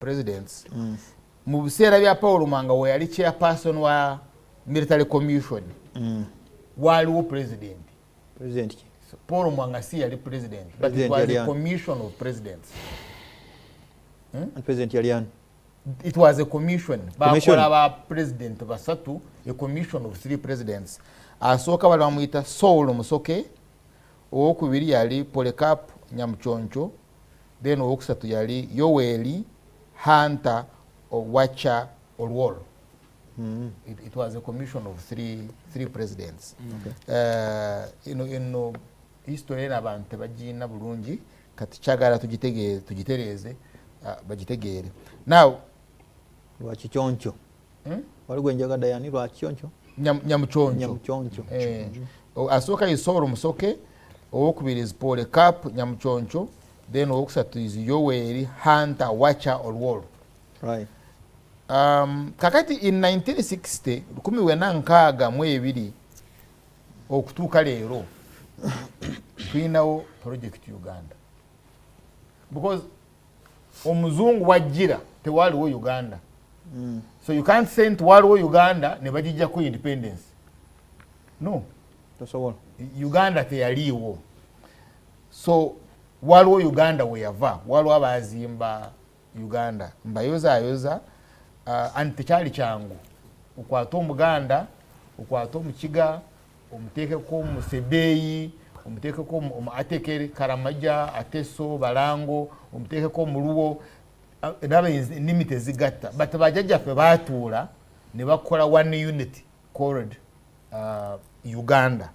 presidents mu biseera bya Paul Manga we yali chairperson wa military commission waliwo president so Paul Manga si yali president but it was a commission of presidents and president yalian it was a commission bakola ba president basatu a commission of 3 presidents asooka bali bamuyita Saul Musoke owokubiri yali Polycarp Nyamuchoncho then owokusatu yali Yoweri Hunter Wacha Olwol. It was a commission of three presidents. In history n'abantu bagina bulungi kati kyagala tugitereeze bagitegeere. Now Lwakichoncho waliwo enjagada yani Lwakichoncho Nyamuchoncho asooka Saul Musoke owokubiri is Polycarp Nyamuchoncho then owokusatu is Yoweri Hunter Wacha Olwol. Right. Kakati in 1960 1962 okutuuka leero tulinawo project Uganda because omuzungu wajjira tewaliwo Uganda so you can't say nti waliwo Uganda ne bagijjako independence no tosobola Uganda teyaliwo so waliwo Uganda weyava waliwo abazimba Uganda mbayoza anti tekyali kyangu okwata Omuganda okwata Omukiga omuteekeko Musebeeyi omuteekeko Atekere Karamaja Ateso Balango omuteekeko Muluwo ennimi tezigatta but bajjajjaffe baatuula ne bakola one unit called Uganda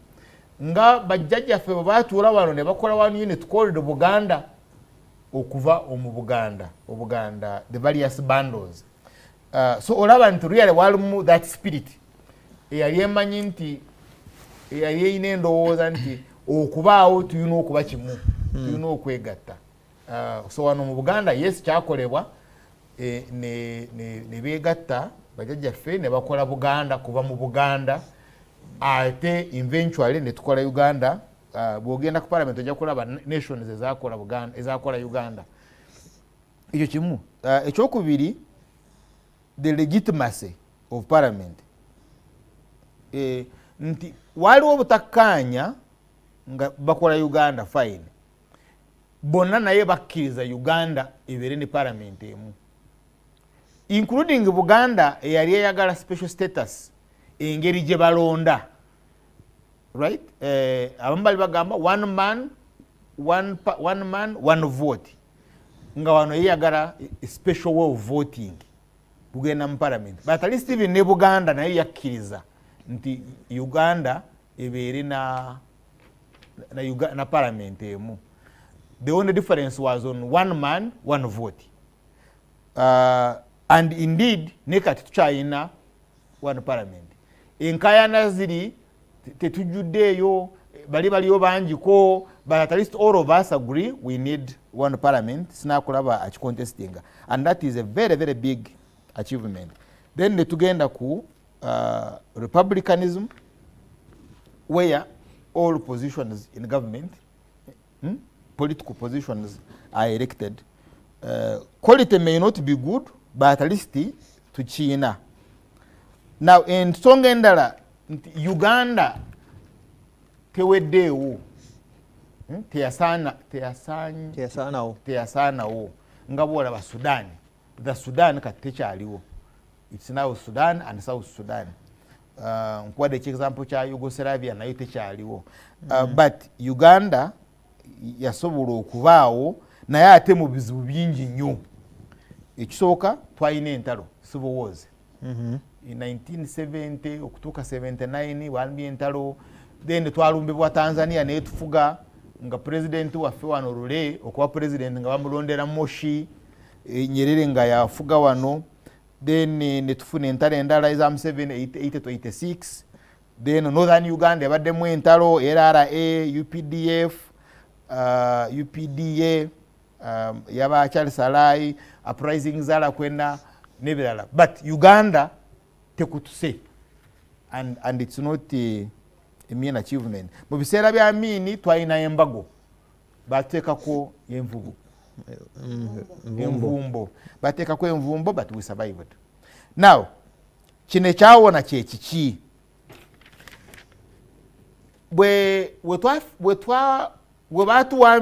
nga bajjajjaffe bwe baatuula wano ne bakola one unit called Buganda okuva omu Buganda the various bundles so olaba nti really walimu that spirit eyali emanyi nti eyali eyina endowooza nti okubaawo tulina okuba kimu tulina okwegatta so wano mu Buganda yes kyakolebwa ne beegatta bajjajjaffe ne bakola Buganda kuva mu Buganda ate eventually ne tukola Uganda bwogenda ku parliament ojja kulaba nations ezakola Uganda ekyo kimu ekyokubiri the legitimacy of parliament nti waliwo obutakkaanya nga bakola Uganda fine bonna naye bakkiriza Uganda ebeere ne parliament emu including Buganda eyali eyagala special status engeri gye balonda right abamu bali bagamba one man one vote nga wano yeyagala special way of voting bugenda mu parliament but at least even ne Buganda naye yakkiriza nti Uganda ebeere na parliament emu. The only difference was on one man one vote and indeed ne kati tukyayina one parliament enkayana ziri tetujjuddeeyo baliyo bangiko but at least all of us agree we need one parliament sinakulaba akikontestinga and that is a very very big achievement. Then netugenda ku republicanism where all positions in government political positions are elected. Quality may not be good but at least to China. Now in nsonga endala Uganda teweddeewo teyasaanawo nga bwolaba Sudan. The Sudan kati tekyaliwo. It's now Sudan and South Sudan. Nkuwadde example kya Yugoslavia nayo tekyaliwo. But Uganda yasobola okubaawo naye ate mu bizibu bingi nnyo. Ekisooka twalina entalo civil wars. In 1970 okutuuka 79 walimu entalo then twalumbibwa Tanzania naye tufuga nga president waffe wano Lule okuba president nga bamulondera Moshi Nyerere nga yafuga wano then ne tufuna entalo endala eza 786 then Northern Uganda yabaddemu entalo LRA UPDF UPDA yaba Charles Alai uprising zala kwenda nebirala but Uganda tekutuse and it's not a mean achievement. Mu biseera bya Amini twalina embago bateekako envubu envumbo bateekako envumbo but we survived. Now kino ekyawona kyekiki bwe batuwambye